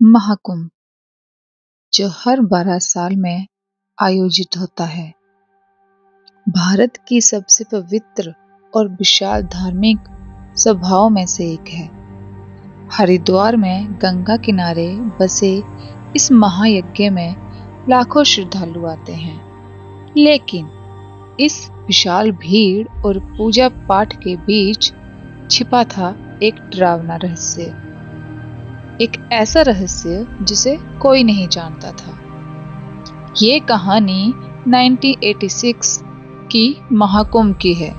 महाकुंभ जो हर 12 साल में आयोजित होता है, भारत की सबसे पवित्र और विशाल धार्मिक सभाओं में से एक है। हरिद्वार में गंगा किनारे बसे इस महायज्ञ में लाखों श्रद्धालु आते हैं, लेकिन इस विशाल भीड़ और पूजा पाठ के बीच छिपा था एक डरावना रहस्य। एक ऐसा रहस्य जिसे कोई नहीं जानता था। ये कहानी 1986 की महाकुंभ की है।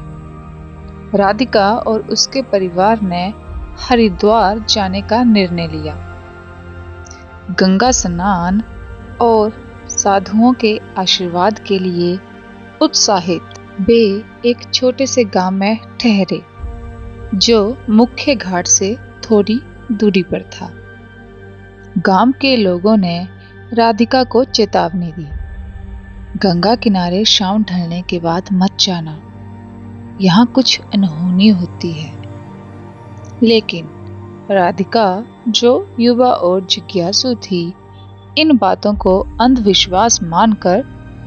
राधिका और उसके परिवार ने हरिद्वार जाने का निर्णय लिया। गंगा स्नान और साधुओं के आशीर्वाद के लिए उत्साहित वे एक छोटे से गांव में ठहरे, जो मुख्य घाट से थोड़ी दूरी पर था। गांव के लोगों ने राधिका को चेतावनी दी, गंगा किनारे शाम ढलने के बाद मत जाना, यहाँ कुछ अनहोनी होती है। लेकिन राधिका, जो युवा और जिज्ञासु थी, इन बातों को अंधविश्वास मानकर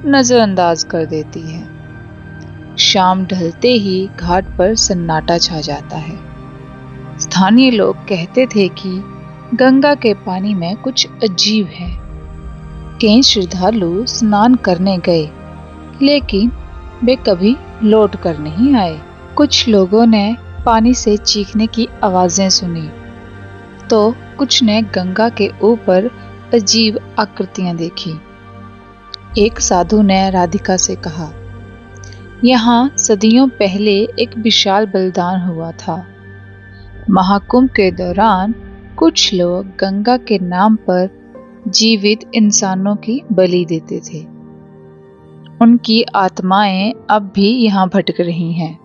नजरअंदाज कर देती है। शाम ढलते ही घाट पर सन्नाटा छा जाता है। स्थानीय लोग कहते थे कि गंगा के पानी में कुछ अजीब है। कई श्रद्धालु स्नान करने गए, लेकिन वे कभी लौट कर नहीं आए। कुछ लोगों ने पानी से चीखने की आवाजें सुनी, तो कुछ ने गंगा के ऊपर अजीब आकृतियां देखी। एक साधु ने राधिका से कहा, यहाँ सदियों पहले एक विशाल बलिदान हुआ था। महाकुंभ के दौरान कुछ लोग गंगा के नाम पर जीवित इंसानों की बलि देते थे। उनकी आत्माएं अब भी यहाँ भटक रही हैं।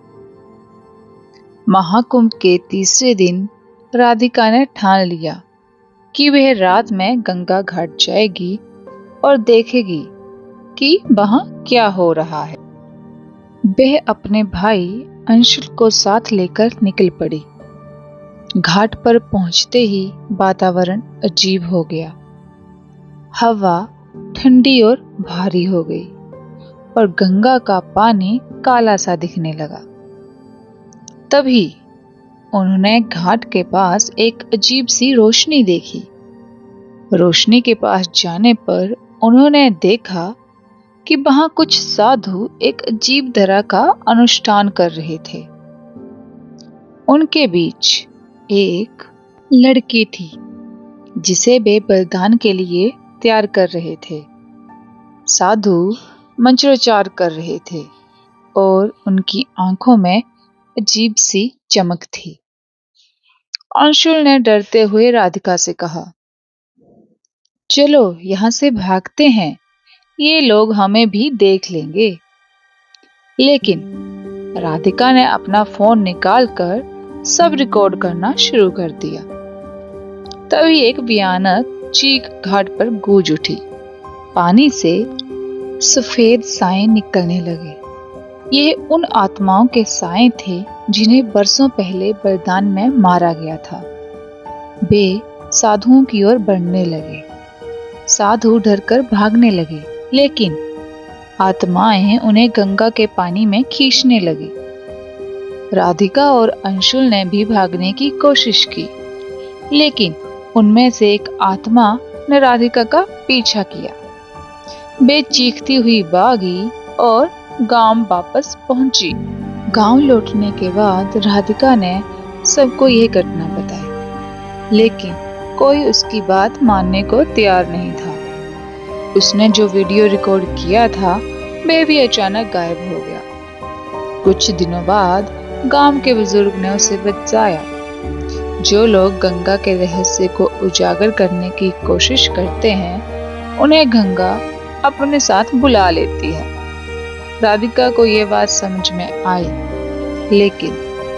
महाकुंभ के तीसरे दिन राधिका ने ठान लिया कि वह रात में गंगा घाट जाएगी और देखेगी कि वहां क्या हो रहा है। वह अपने भाई अंशुल को साथ लेकर निकल पड़ी। घाट पर पहुंचते ही वातावरण अजीब हो गया। हवा ठंडी और भारी हो गई और गंगा का पानी काला सा दिखने लगा। तभी उन्होंने घाट के पास एक अजीब सी रोशनी देखी। रोशनी के पास जाने पर उन्होंने देखा कि वहां कुछ साधु एक अजीब तरह का अनुष्ठान कर रहे थे। उनके बीच एक लड़की थी, जिसे वे बलिदान के लिए तैयार कर रहे थे। साधु मंत्रोच्चार कर रहे थे और उनकी आंखों में अजीब सी चमक थी। अंशुल ने डरते हुए राधिका से कहा, चलो यहाँ से भागते हैं, ये लोग हमें भी देख लेंगे। लेकिन राधिका ने अपना फोन निकालकर सब रिकॉर्ड करना शुरू कर दिया। तभी एक भयानक चीख घाट पर गूंज उठी। पानी से सफेद साए निकलने लगे। ये उन आत्माओं के साए थे जिन्हें बरसों पहले बलिदान में मारा गया था। वे साधुओं की ओर बढ़ने लगे। साधु डरकर भागने लगे, लेकिन आत्माएं उन्हें गंगा के पानी में खींचने लगी। राधिका और अंशुल ने भी भागने की कोशिश की, लेकिन उनमें से एक आत्मा ने राधिका का पीछा किया। वे चीखती हुई भागी और गांव वापस पहुंची। गांव लौटने के बाद राधिका ने सबको यह घटना बताई, लेकिन कोई उसकी बात मानने को तैयार नहीं था। उसने जो वीडियो रिकॉर्ड किया था, वह भी अचानक गायब हो गया। कुछ दिनों बाद गांव के बुजुर्ग ने उसे बचाया। जो लोग गंगा के रहस्य को उजागर करने की कोशिश करते हैं, उन्हें गंगा अपने साथ बुला लेती है। राधिका को यह बात समझ में आई, लेकिन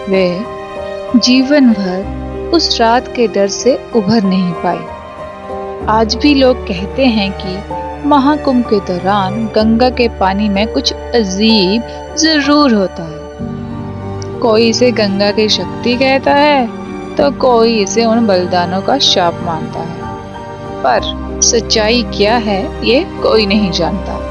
वह जीवन भर उस रात के डर से उभर नहीं पाई। आज भी लोग कहते हैं कि महाकुंभ के दौरान गंगा के पानी में कुछ अजीब जरूर होता है। कोई इसे गंगा की शक्ति कहता है, तो कोई इसे उन बलिदानों का शाप मानता है। पर सच्चाई क्या है ये कोई नहीं जानता।